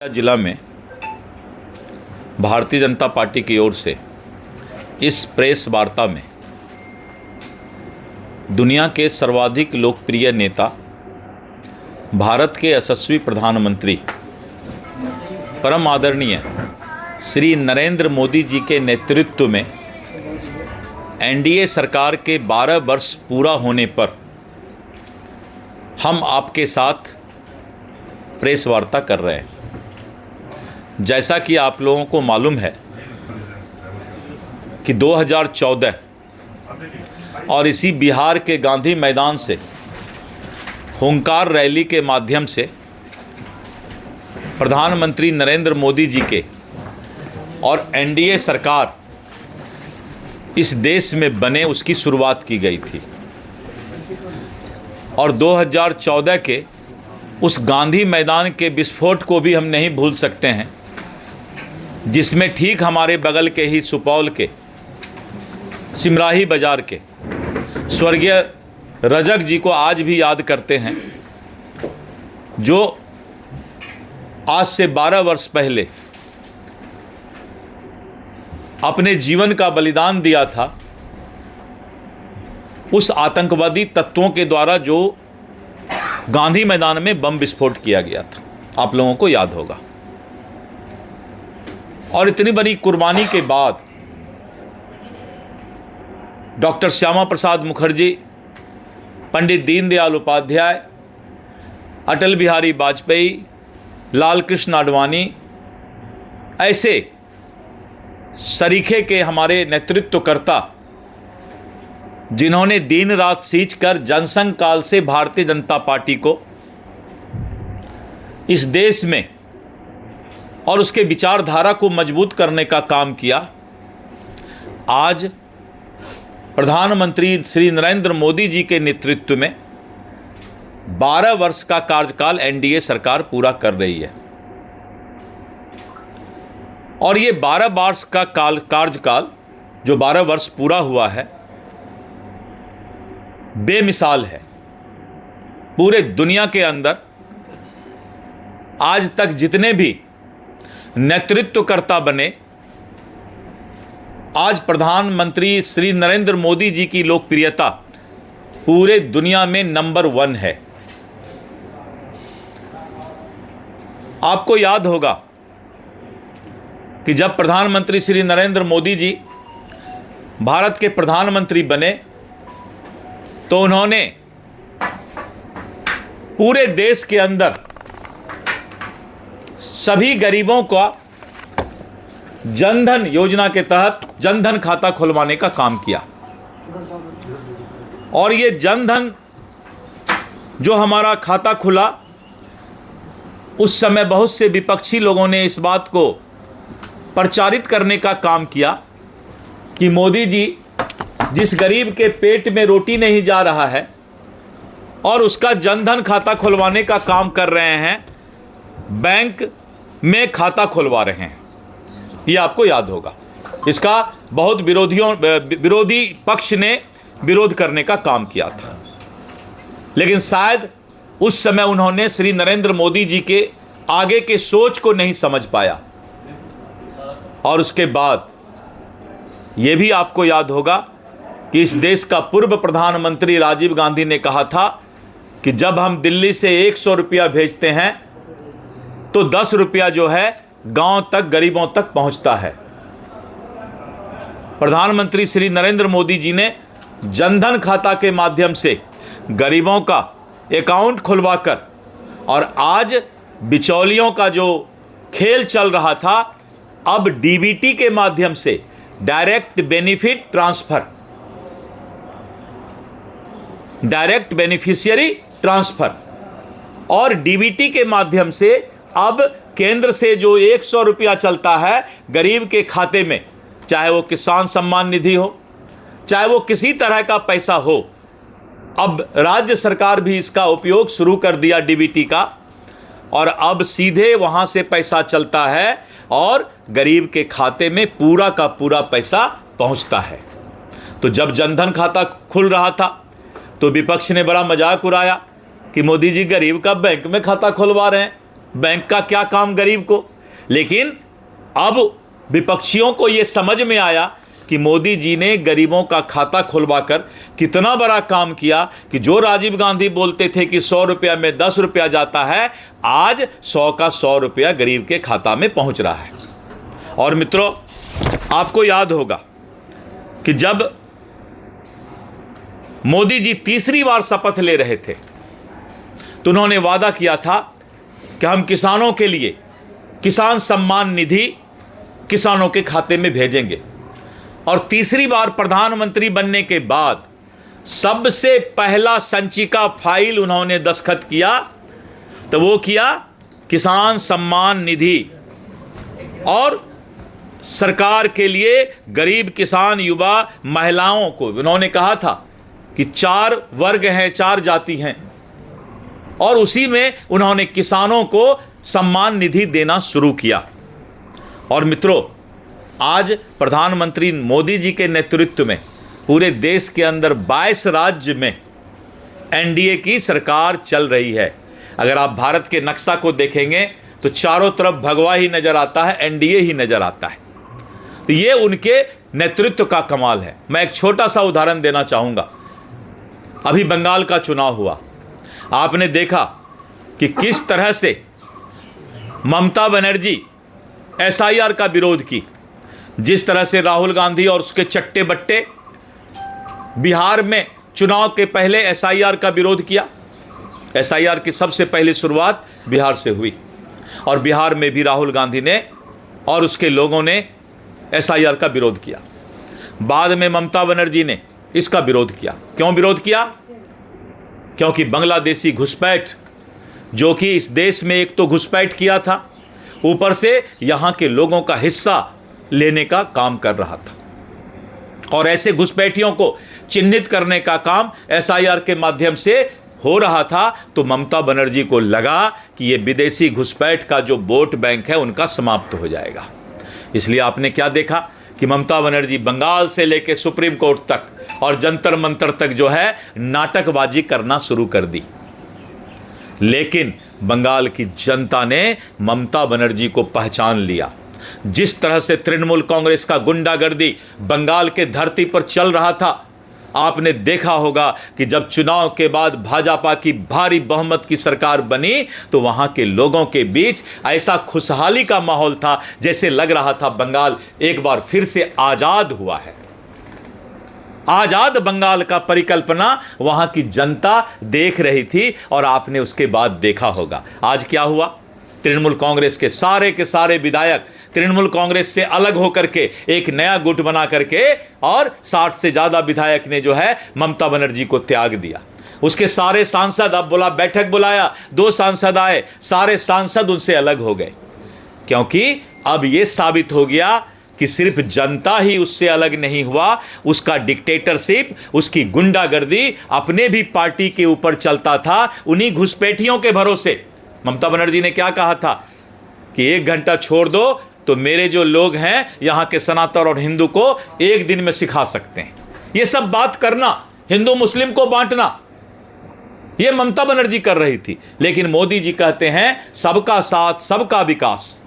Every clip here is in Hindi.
जिला में भारतीय जनता पार्टी की ओर से इस प्रेस वार्ता में दुनिया के सर्वाधिक लोकप्रिय नेता, भारत के यशस्वी प्रधानमंत्री, परम आदरणीय श्री नरेंद्र मोदी जी के नेतृत्व में एनडीए सरकार के 12 वर्ष पूरा होने पर हम आपके साथ प्रेस वार्ता कर रहे हैं। जैसा कि आप लोगों को मालूम है कि 2014 और इसी बिहार के गांधी मैदान से हुंकार रैली के माध्यम से प्रधानमंत्री नरेंद्र मोदी जी के और एनडीए सरकार इस देश में बने उसकी शुरुआत की गई थी। और 2014 के उस गांधी मैदान के विस्फोट को भी हम नहीं भूल सकते हैं, जिसमें ठीक हमारे बगल के ही सुपौल के सिमराही बाजार के स्वर्गीय रजक जी को आज भी याद करते हैं, जो आज से 12 वर्ष पहले अपने जीवन का बलिदान दिया था उस आतंकवादी तत्वों के द्वारा जो गांधी मैदान में बम विस्फोट किया गया था। आप लोगों को याद होगा। और इतनी बड़ी कुर्बानी के बाद डॉक्टर श्यामा प्रसाद मुखर्जी, पंडित दीनदयाल उपाध्याय, अटल बिहारी वाजपेयी, लाल कृष्ण आडवाणी, ऐसे सरीखे के हमारे नेतृत्वकर्ता, जिन्होंने दिन रात सींच कर जनसंघ काल से भारतीय जनता पार्टी को इस देश में और उसके विचारधारा को मजबूत करने का काम किया, आज प्रधानमंत्री श्री नरेंद्र मोदी जी के नेतृत्व में 12 वर्ष का कार्यकाल एनडीए सरकार पूरा कर रही है। और ये 12 वर्ष का कार्यकाल जो 12 वर्ष पूरा हुआ है, बेमिसाल है। पूरे दुनिया के अंदर आज तक जितने भी नेतृत्वकर्ता बने, आज प्रधानमंत्री श्री नरेंद्र मोदी जी की लोकप्रियता पूरे दुनिया में नंबर 1 है। आपको याद होगा कि जब प्रधानमंत्री श्री नरेंद्र मोदी जी भारत के प्रधानमंत्री बने तो उन्होंने पूरे देश के अंदर सभी गरीबों का जनधन योजना के तहत जनधन खाता खुलवाने का काम किया। और ये जनधन जो हमारा खाता खुला, उस समय बहुत से विपक्षी लोगों ने इस बात को प्रचारित करने का काम किया कि मोदी जी जिस गरीब के पेट में रोटी नहीं जा रहा है और उसका जनधन खाता खुलवाने का काम कर रहे हैं, बैंक में खाता खुलवा रहे हैं। ये आपको याद होगा। इसका बहुत विरोधी पक्ष ने विरोध करने का काम किया था, लेकिन शायद उस समय उन्होंने श्री नरेंद्र मोदी जी के आगे के सोच को नहीं समझ पाया। और उसके बाद ये भी आपको याद होगा कि इस देश का पूर्व प्रधानमंत्री राजीव गांधी ने कहा था कि जब हम दिल्ली से 100 रुपया भेजते हैं तो 10 रुपया जो है गांव तक, गरीबों तक पहुंचता है। प्रधानमंत्री श्री नरेंद्र मोदी जी ने जनधन खाता के माध्यम से गरीबों का अकाउंट खुलवाकर, और आज बिचौलियों का जो खेल चल रहा था, अब डीबीटी के माध्यम से direct benefit transfer, direct beneficiary transfer, और डीबीटी के माध्यम से अब केंद्र से जो 100 रुपया चलता है गरीब के खाते में, चाहे वो किसान सम्मान निधि हो, चाहे वो किसी तरह का पैसा हो, अब राज्य सरकार भी इसका उपयोग शुरू कर दिया डीबीटी का, और अब सीधे वहां से पैसा चलता है और गरीब के खाते में पूरा का पूरा पैसा पहुंचता है। तो जब जनधन खाता खुल रहा था तो विपक्ष ने बड़ा मजाक उड़ाया कि मोदी जी गरीब का बैंक में खाता खुलवा रहे हैं। बैंक का क्या काम गरीब को। लेकिन अब विपक्षियों को यह समझ में आया कि मोदी जी ने गरीबों का खाता खुलवाकर कितना बड़ा काम किया कि जो राजीव गांधी बोलते थे कि 100 रुपया में 10 रुपया जाता है, आज 100 का 100 रुपया गरीब के खाता में पहुंच रहा है। और मित्रों, आपको याद होगा कि जब मोदी जी तीसरी बार शपथ ले रहे थे तो उन्होंने वादा किया था कि हम किसानों के लिए किसान सम्मान निधि किसानों के खाते में भेजेंगे। और तीसरी बार प्रधानमंत्री बनने के बाद सबसे पहला संचिका फाइल उन्होंने दस्तखत किया तो वो किया किसान सम्मान निधि। और सरकार के लिए गरीब किसान, युवा, महिलाओं को उन्होंने कहा था कि 4 वर्ग हैं, 4 जाति हैं, और उसी में उन्होंने किसानों को सम्मान निधि देना शुरू किया। और मित्रों, आज प्रधानमंत्री मोदी जी के नेतृत्व में पूरे देश के अंदर 22 राज्य में एनडीए की सरकार चल रही है। अगर आप भारत के नक्शा को देखेंगे तो चारों तरफ भगवा ही नजर आता है, एनडीए ही नजर आता है। तो ये उनके नेतृत्व का कमाल है। मैं एक छोटा सा उदाहरण देना चाहूंगा। अभी बंगाल का चुनाव हुआ, आपने देखा कि किस तरह से ममता बनर्जी एसआईआर का विरोध की, जिस तरह से राहुल गांधी और उसके चट्टे बट्टे बिहार में चुनाव के पहले एसआईआर का विरोध किया। एसआईआर की सबसे पहली शुरुआत बिहार से हुई और बिहार में भी राहुल गांधी ने और उसके लोगों ने एसआईआर का विरोध किया। बाद में ममता बनर्जी ने इसका विरोध किया। क्यों विरोध किया? क्योंकि बांग्लादेशी घुसपैठ, जो कि इस देश में एक तो घुसपैठ किया था, ऊपर से यहां के लोगों का हिस्सा लेने का काम कर रहा था। और ऐसे घुसपैठियों को चिन्हित करने का काम एसआईआर के माध्यम से हो रहा था। तो ममता बनर्जी को लगा कि ये विदेशी घुसपैठ का जो वोट बैंक है उनका समाप्त हो जाएगा। इसलिए आपने क्या देखा कि ममता बनर्जी बंगाल से लेकर सुप्रीम कोर्ट तक और जंतर मंतर तक जो है नाटकबाजी करना शुरू कर दी। लेकिन बंगाल की जनता ने ममता बनर्जी को पहचान लिया। जिस तरह से तृणमूल कांग्रेस का गुंडागर्दी बंगाल के धरती पर चल रहा था, आपने देखा होगा कि जब चुनाव के बाद भाजपा की भारी बहुमत की सरकार बनी तो वहां के लोगों के बीच ऐसा खुशहाली का माहौल था जैसे लग रहा था बंगाल एक बार फिर से आजाद हुआ है। आजाद बंगाल का परिकल्पना वहां की जनता देख रही थी। और आपने उसके बाद देखा होगा आज क्या हुआ। तृणमूल कांग्रेस के सारे विधायक तृणमूल कांग्रेस से अलग होकर के एक नया गुट बना करके और 60 से ज्यादा विधायक ने जो है ममता बनर्जी को त्याग दिया। उसके सारे सांसद, अब बोला बैठक बुलाया, 2 सांसद आए, सारे सांसद उनसे अलग हो गए। क्योंकि अब यह साबित हो गया कि सिर्फ जनता ही उससे अलग नहीं हुआ, उसका डिक्टेटरशिप, उसकी गुंडागर्दी अपने भी पार्टी के ऊपर चलता था, उन्हीं घुसपैठियों के भरोसे। ममता बनर्जी ने क्या कहा था कि 1 घंटा छोड़ दो तो मेरे जो लोग हैं यहां के सनातन और हिंदू को एक दिन में सिखा सकते हैं। यह सब बात करना, हिंदू मुस्लिम को बांटना, यह ममता बनर्जी कर रही थी। लेकिन मोदी जी कहते हैं सबका साथ सबका विकास।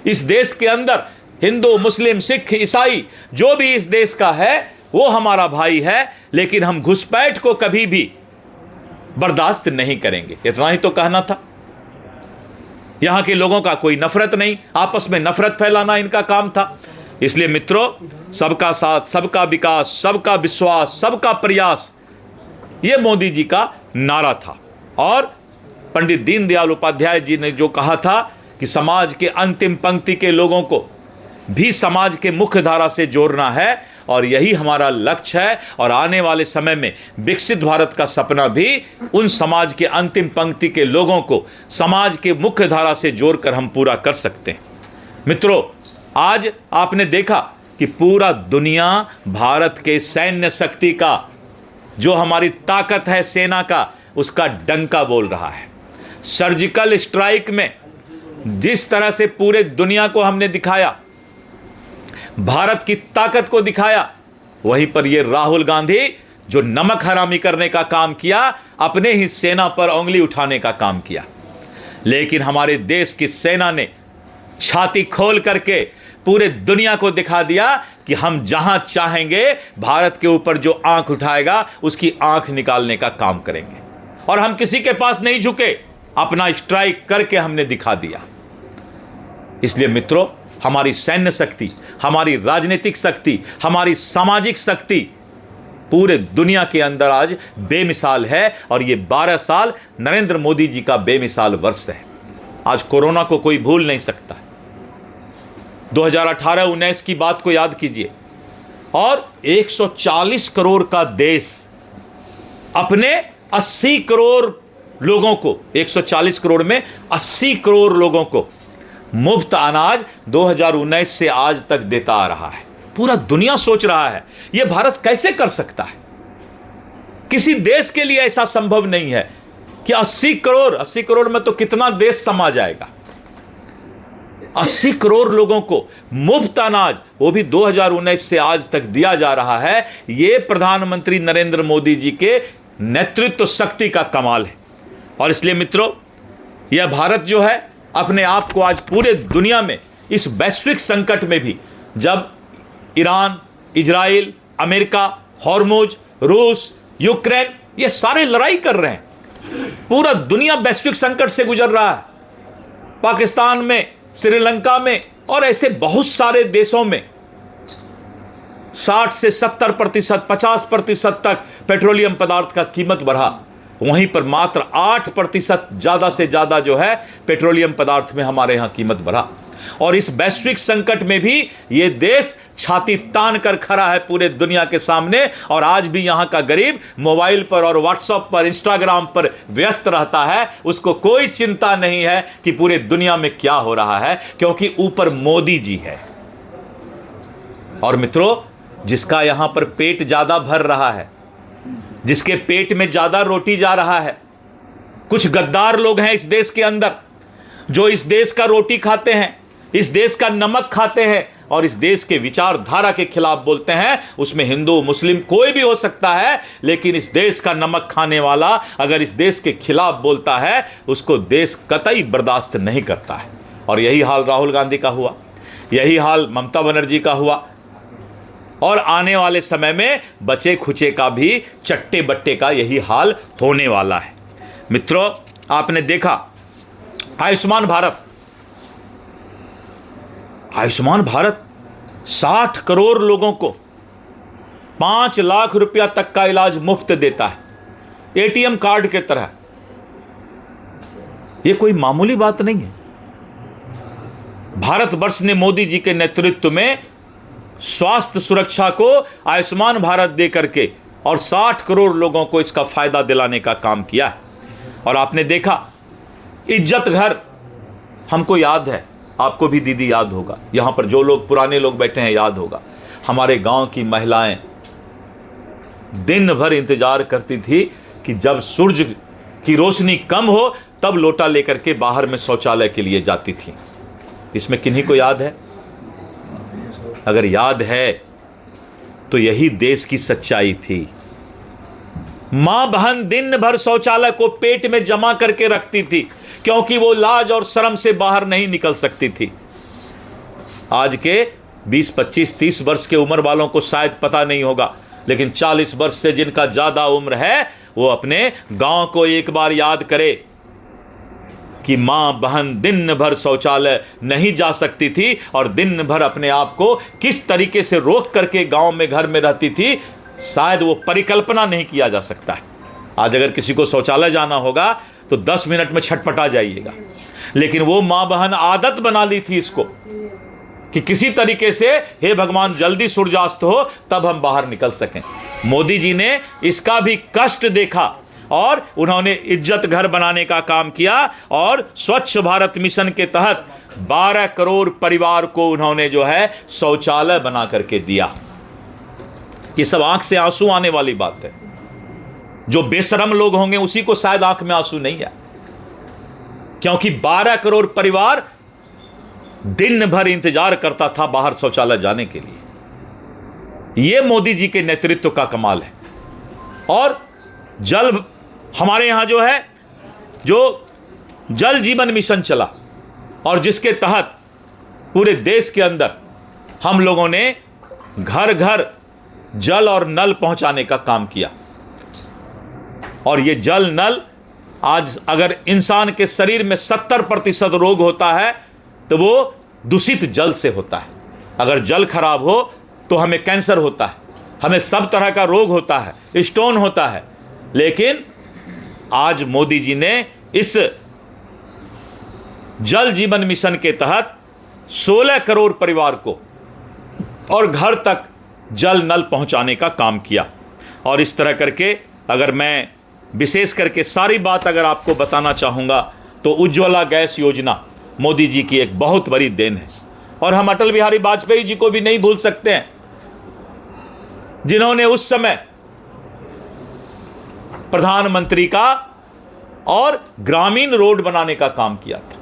इस देश के अंदर हिंदू, मुस्लिम, सिख, ईसाई जो भी इस देश का है वो हमारा भाई है, लेकिन हम घुसपैठ को कभी भी बर्दाश्त नहीं करेंगे। इतना ही तो कहना था। यहां के लोगों का कोई नफरत नहीं, आपस में नफरत फैलाना इनका काम था। इसलिए मित्रों, सबका साथ सबका विकास, सबका विश्वास, सबका प्रयास, यह मोदी जी का नारा था। और पंडित दीनदयाल उपाध्याय जी ने जो कहा था कि समाज के अंतिम पंक्ति के लोगों को भी समाज के मुख्य धारा से जोड़ना है, और यही हमारा लक्ष्य है। और आने वाले समय में विकसित भारत का सपना भी उन समाज के अंतिम पंक्ति के लोगों को समाज के मुख्य धारा से जोड़कर हम पूरा कर सकते हैं। मित्रों, आज आपने देखा कि पूरा दुनिया भारत के सैन्य शक्ति का, जो हमारी ताकत है सेना का, उसका डंका बोल रहा है। सर्जिकल स्ट्राइक में जिस तरह से पूरे दुनिया को हमने दिखाया, भारत की ताकत को दिखाया, वहीं पर ये राहुल गांधी जो नमक हरामी करने का काम किया, अपने ही सेना पर उंगली उठाने का काम किया। लेकिन हमारे देश की सेना ने छाती खोल करके पूरे दुनिया को दिखा दिया कि हम जहां चाहेंगे भारत के ऊपर जो आंख उठाएगा उसकी आंख निकालने का काम करेंगे। और हम किसी के पास नहीं झुके, अपना स्ट्राइक करके हमने दिखा दिया। इसलिए मित्रों, हमारी सैन्य शक्ति, हमारी राजनीतिक शक्ति, हमारी सामाजिक शक्ति पूरे दुनिया के अंदर आज बेमिसाल है। और ये 12 साल नरेंद्र मोदी जी का बेमिसाल वर्ष है। आज कोरोना को कोई भूल नहीं सकता। 2018-19 की बात को याद कीजिए, और 140 करोड़ का देश अपने 80 करोड़ लोगों को, 140 करोड़ में 80 करोड़ लोगों को मुफ्त अनाज 2019 से आज तक देता आ रहा है। पूरा दुनिया सोच रहा है यह भारत कैसे कर सकता है। किसी देश के लिए ऐसा संभव नहीं है कि 80 करोड़ में तो कितना देश समा जाएगा। 80 करोड़ लोगों को मुफ्त अनाज, वो भी 2019 से आज तक दिया जा रहा है। यह प्रधानमंत्री नरेंद्र मोदी जी के नेतृत्व शक्ति का कमाल है। और इसलिए मित्रों, यह भारत जो है अपने आप को आज पूरे दुनिया में इस वैश्विक संकट में भी, जब ईरान, इजराइल, अमेरिका, हॉर्मुज, रूस, यूक्रेन ये सारे लड़ाई कर रहे हैं, पूरा दुनिया वैश्विक संकट से गुजर रहा है। पाकिस्तान में, श्रीलंका में और ऐसे बहुत सारे देशों में 60 से 70%, 50% तक पेट्रोलियम पदार्थ का कीमत बढ़ा। वहीं पर मात्र 8% ज़्यादा से ज़्यादा जो है पेट्रोलियम पदार्थ में हमारे यहाँ कीमत बढ़ा। और इस वैश्विक संकट में भी ये देश छाती तान कर खड़ा है पूरे दुनिया के सामने। और आज भी यहाँ का गरीब मोबाइल पर और व्हाट्सएप पर, इंस्टाग्राम पर व्यस्त रहता है। उसको कोई चिंता नहीं है कि पूरे दुनिया में क्या हो रहा है, क्योंकि ऊपर मोदी जी है। और मित्रों, जिसका यहां पर पेट ज्यादा भर रहा है, जिसके पेट में ज्यादा रोटी जा रहा है, कुछ गद्दार लोग हैं इस देश के अंदर जो इस देश का रोटी खाते हैं, इस देश का नमक खाते हैं और इस देश के विचारधारा के खिलाफ बोलते हैं। उसमें हिंदू, मुस्लिम कोई भी हो सकता है, लेकिन इस देश का नमक खाने वाला अगर इस देश के खिलाफ बोलता है, उसको देश कतई बर्दाश्त नहीं करता है। और यही हाल राहुल गांधी का हुआ, यही हाल ममता बनर्जी का हुआ, और आने वाले समय में बचे खुचे का भी, चट्टे बट्टे का यही हाल होने वाला है। मित्रों, आपने देखा आयुष्मान भारत, 60 करोड़ लोगों को 5 लाख रुपया तक का इलाज मुफ्त देता है, एटीएम कार्ड के तरह। यह कोई मामूली बात नहीं है। भारतवर्ष ने मोदी जी के नेतृत्व में स्वास्थ्य सुरक्षा को आयुष्मान भारत दे करके और 60 करोड़ लोगों को इसका फायदा दिलाने का काम किया है। और आपने देखा इज्जत घर, हमको याद है, आपको भी दीदी याद होगा, यहां पर जो लोग पुराने लोग बैठे हैं याद होगा, हमारे गांव की महिलाएं दिन भर इंतजार करती थी कि जब सूरज की रोशनी कम हो तब लोटा लेकर के बाहर में शौचालय के लिए जाती थी। इसमें किन्हीं को याद है? अगर याद है तो यही देश की सच्चाई थी। मां बहन दिन भर शौचालय को पेट में जमा करके रखती थी, क्योंकि वो लाज और शर्म से बाहर नहीं निकल सकती थी। आज के 20, 25, 30 वर्ष के उम्र वालों को शायद पता नहीं होगा, लेकिन 40 वर्ष से जिनका ज्यादा उम्र है वो अपने गांव को एक बार याद करे कि मां बहन दिन भर शौचालय नहीं जा सकती थी और दिन भर अपने आप को किस तरीके से रोक करके गांव में, घर में रहती थी, शायद वो परिकल्पना नहीं किया जा सकता है। आज अगर किसी को शौचालय जाना होगा तो 10 मिनट में छटपटा जाइएगा, लेकिन वो मां बहन आदत बना ली थी इसको कि किसी तरीके से, हे भगवान जल्दी सूर्यास्त हो तब हम बाहर निकल सकें। मोदी जी ने इसका भी कष्ट देखा और उन्होंने इज्जत घर बनाने का काम किया और स्वच्छ भारत मिशन के तहत 12 करोड़ परिवार को उन्होंने जो है शौचालय बना करके दिया। ये सब आंख से आंसू आने वाली बात है। जो बेशरम लोग होंगे उसी को शायद आंख में आंसू नहीं है, क्योंकि 12 करोड़ परिवार दिन भर इंतजार करता था बाहर शौचालय जाने के लिए। यह मोदी जी के नेतृत्व का कमाल है। और जल हमारे यहां जो है, जो जल जीवन मिशन चला और जिसके तहत पूरे देश के अंदर हम लोगों ने घर घर जल और नल पहुंचाने का काम किया। और ये जल नल आज अगर इंसान के शरीर में 70% रोग होता है तो वो दूषित जल से होता है। अगर जल खराब हो तो हमें कैंसर होता है, हमें सब तरह का रोग होता है, स्टोन होता है। लेकिन आज मोदी जी ने इस जल जीवन मिशन के तहत 16 करोड़ परिवार को और घर तक जल नल पहुंचाने का काम किया। और इस तरह करके अगर मैं विशेष करके सारी बात अगर आपको बताना चाहूँगा तो उज्ज्वला गैस योजना मोदी जी की एक बहुत बड़ी देन है। और हम अटल बिहारी वाजपेयी जी को भी नहीं भूल सकते हैं, जिन्होंने उस समय प्रधानमंत्री का और ग्रामीण रोड बनाने का काम किया था।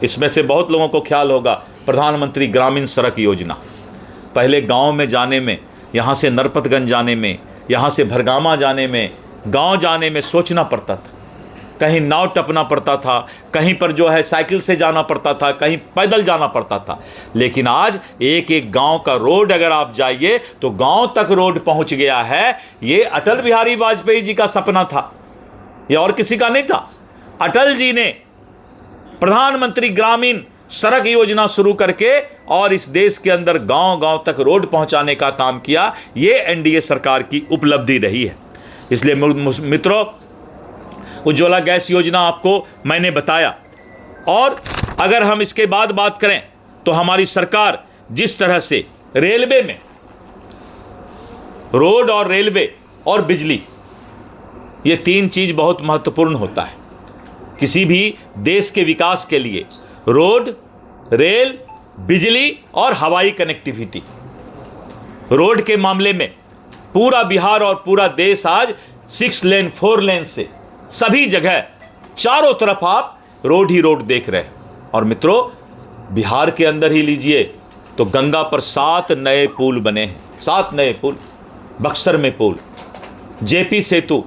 इसमें से बहुत लोगों को ख्याल होगा प्रधानमंत्री ग्रामीण सड़क योजना। पहले गांव में जाने में, यहां से नरपतगंज जाने में, यहां से भरगामा जाने में, गांव जाने में सोचना पड़ता था, कहीं नाव टपना पड़ता था, कहीं पर जो है साइकिल से जाना पड़ता था, कहीं पैदल जाना पड़ता था। लेकिन आज एक एक गांव का रोड अगर आप जाइए तो गांव तक रोड पहुंच गया है। ये अटल बिहारी वाजपेयी जी का सपना था, ये और किसी का नहीं था। अटल जी ने प्रधानमंत्री ग्रामीण सड़क योजना शुरू करके और इस देश के अंदर गांव गांव तक रोड पहुंचाने का काम किया। ये एनडीए सरकार की उपलब्धि रही है। इसलिए मित्रों, उज्ज्वला गैस योजना आपको मैंने बताया। और अगर हम इसके बाद बात करें तो हमारी सरकार जिस तरह से रेलवे में, रोड और रेलवे और बिजली, ये तीन चीज बहुत महत्वपूर्ण होता है किसी भी देश के विकास के लिए। रोड, रेल, बिजली और हवाई कनेक्टिविटी। रोड के मामले में पूरा बिहार और पूरा देश आज 6 लेन 4 लेन से सभी जगह चारों तरफ आप रोड ही रोड देख रहे हैं। और मित्रों, बिहार के अंदर ही लीजिए तो गंगा पर 7 नए पुल बने हैं, 7 नए पुल। बक्सर में पुल, जेपी सेतु,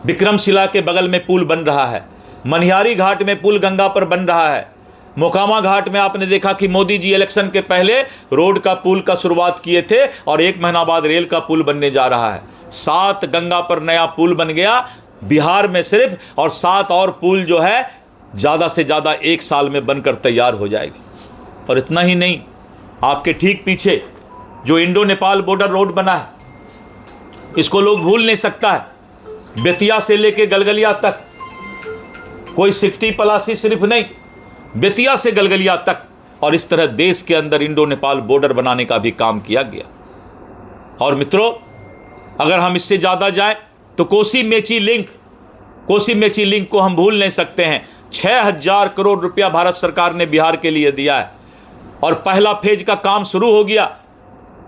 विक्रमशिला के बगल में पुल बन रहा है, मनिहारी घाट में पुल गंगा पर बन रहा है, मोकामा घाट में आपने देखा कि मोदी जी इलेक्शन के पहले रोड का पुल का शुरुआत किए थे और 1 महीना बाद रेल का पुल बनने जा रहा है। 7 गंगा पर नया पुल बन गया बिहार में सिर्फ, और 7 और पुल जो है ज़्यादा से ज़्यादा 1 साल में बनकर तैयार हो जाएगी। और इतना ही नहीं, आपके ठीक पीछे जो इंडो नेपाल बॉर्डर रोड बना है, इसको लोग भूल नहीं सकता है। बेतिया से लेके गलगलिया तक, कोई सिकटी पलासी सिर्फ नहीं, बेतिया से गलगलिया तक। और इस तरह देश के अंदर इंडो नेपाल बॉर्डर बनाने का भी काम किया गया। और मित्रों, अगर हम इससे ज़्यादा जाएं तो कोसी मेची लिंक को हम भूल नहीं सकते हैं। 6000 करोड़ रुपया भारत सरकार ने बिहार के लिए दिया है और पहला फेज का काम शुरू हो गया।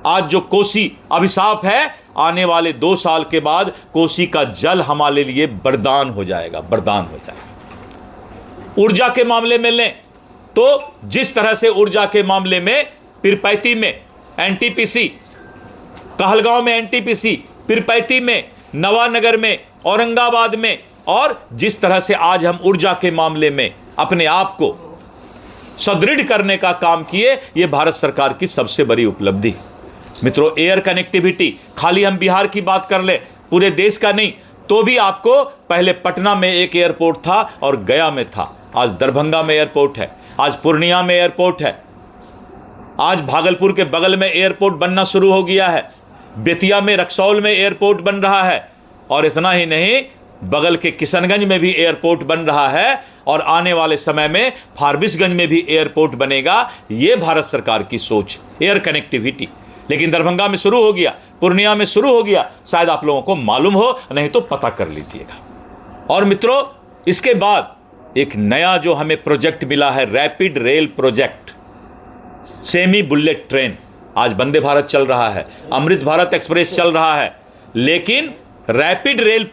आज जो कोसी अभिशाप है, आने वाले 2 साल के बाद कोसी का जल हमारे लिए वरदान हो जाएगा, वरदान हो जाएगा। ऊर्जा के मामले में लें तो जिस तरह से ऊर्जा के मामले में पीरपैंती में एनटीपीसी, कहलगांव में एनटीपीसी, पीरपैंती में, नवानगर में, औरंगाबाद में, और जिस तरह से आज हम ऊर्जा के मामले में अपने आप को सुदृढ़ करने का काम किए, ये भारत सरकार की सबसे बड़ी उपलब्धि। मित्रों, एयर कनेक्टिविटी, खाली हम बिहार की बात कर ले, पूरे देश का नहीं, तो भी आपको पहले पटना में एक एयरपोर्ट था और गया में था, आज दरभंगा में एयरपोर्ट है, आज पूर्णिया में एयरपोर्ट है, आज भागलपुर के बगल में एयरपोर्ट बनना शुरू हो गया है, बेतिया में, रक्सौल में एयरपोर्ट बन रहा है, और इतना ही नहीं, बगल के किशनगंज में भी एयरपोर्ट बन रहा है, और आने वाले समय में फारबिसगंज में भी एयरपोर्ट बनेगा। ये भारत सरकार की सोच, एयर कनेक्टिविटी। लेकिन दरभंगा में शुरू हो गया, पूर्णिया में शुरू हो गया, शायद आप लोगों को मालूम हो, नहीं तो पता कर लीजिएगा। और मित्रों, इसके बाद एक नया जो हमें प्रोजेक्ट मिला है, rapid rail project, semi bullet train. आज वंदे भारत चल रहा है, अमृत भारत एक्सप्रेस चल रहा है, लेकिन रैपिड रेल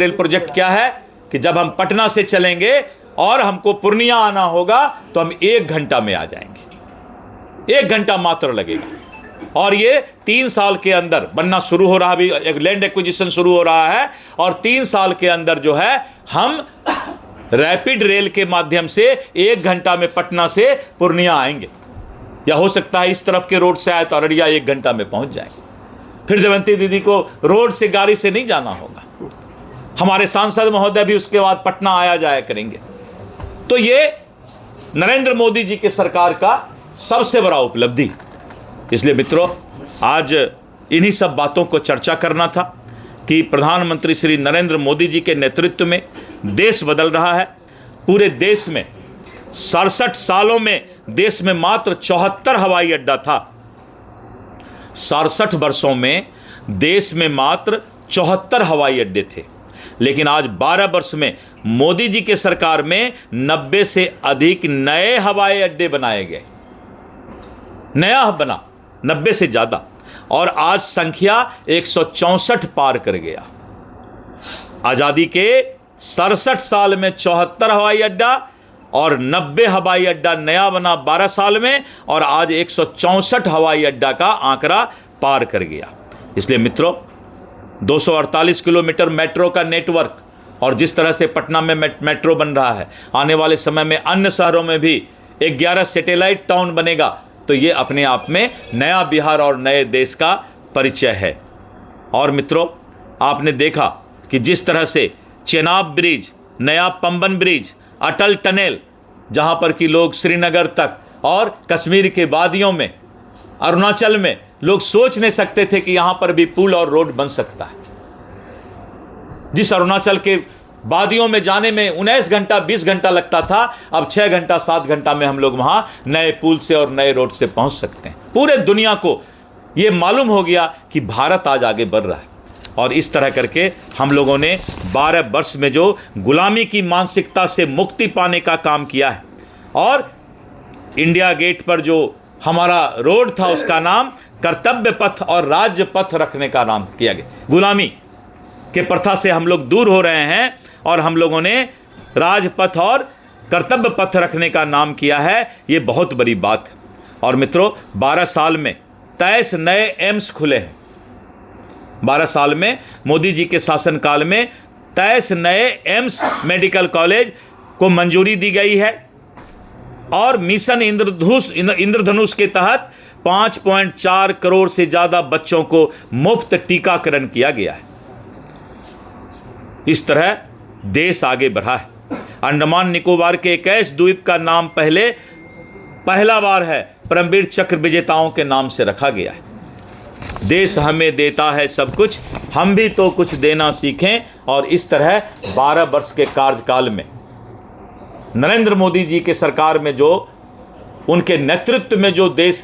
प्रोजेक्ट क्या है कि जब हम पटना से चलेंगे और हमको पूर्णिया आना होगा तो हम 1 घंटा में आ जाएंगे, 1 घंटा मात्र लगेगा। और ये 3 साल के अंदर बनना शुरू हो रहा, अभी एक लैंड एक्विजिशन शुरू हो रहा है, और 3 साल के अंदर जो है हम रैपिड रेल के माध्यम से 1 घंटा में पटना से पूर्णिया आएंगे, या हो सकता है इस तरफ के रोड से आए तो अररिया 1 घंटा में पहुंच जाएंगे। फिर देवंती दीदी को रोड से गाड़ी से नहीं जाना होगा। हमारे सांसद महोदय भी उसके बाद पटना आया जाया करेंगे। तो ये नरेंद्र मोदी जी के सरकार का सबसे बड़ा उपलब्धि। इसलिए मित्रों, आज इन्हीं सब बातों को चर्चा करना था कि प्रधानमंत्री श्री नरेंद्र मोदी जी के नेतृत्व में देश बदल रहा है। पूरे देश में 67 सालों में देश में मात्र 74 हवाई अड्डा था। 67 वर्षों में देश में मात्र 74 हवाई अड्डे थे, लेकिन आज 12 वर्ष में मोदी जी के सरकार में 90 से अधिक नए हवाई अड्डे बनाए गए। नया बना 90 से ज्यादा, और आज संख्या 164 पार कर गया। आजादी के 67 साल में 74 हवाई अड्डा और 90 हवाई अड्डा नया बना 12 साल में, और आज 164 हवाई अड्डा का आंकड़ा पार कर गया। इसलिए मित्रों, 248 किलोमीटर मेट्रो का नेटवर्क, और जिस तरह से पटना में मेट्रो बन रहा है, आने वाले समय में अन्य शहरों में भी 11 सैटेलाइट टाउन बनेगा, तो ये अपने आप में नया बिहार और नए देश का परिचय है। और मित्रों, आपने देखा कि जिस तरह से चेनाब ब्रिज, नया पंबन ब्रिज, अटल टनल, जहां पर कि लोग श्रीनगर तक और कश्मीर के वादियों में, अरुणाचल में लोग सोच नहीं सकते थे कि यहां पर भी पुल और रोड बन सकता है। जिस अरुणाचल के वादियों में जाने में 19 घंटा 20 घंटा लगता था, अब 6 घंटा 7 घंटा में हम लोग वहां नए पुल से और नए रोड से पहुंच सकते हैं। पूरे दुनिया को यह मालूम हो गया कि भारत आज आगे बढ़ रहा है। और इस तरह करके हम लोगों ने 12 वर्ष में जो गुलामी की मानसिकता से मुक्ति पाने का काम किया है, और इंडिया गेट पर जो हमारा रोड था उसका नाम कर्तव्य पथ और राज्य पथ रखने का नाम किया गया। गुलामी के प्रथा से हम लोग दूर हो रहे हैं और हम लोगों ने राजपथ और कर्तव्य पथ रखने का नाम किया है। ये बहुत बड़ी बात है। और मित्रों, 12 साल में 23 नए एम्स खुले हैं। 12 साल में मोदी जी के शासनकाल में 23 नए एम्स मेडिकल कॉलेज को मंजूरी दी गई है, और मिशन इंद्रधनुष के तहत 5.4 करोड़ से ज्यादा बच्चों को मुफ्त टीकाकरण किया गया है। इस तरह देश आगे बढ़ा है। अंडमान निकोबार के 21 द्वीप का नाम पहला बार है परमवीर चक्र विजेताओं के नाम से रखा गया है। देश हमें देता है सब कुछ, हम भी तो कुछ देना सीखें। और इस तरह 12 वर्ष के कार्यकाल में नरेंद्र मोदी जी के सरकार में जो उनके नेतृत्व में जो देश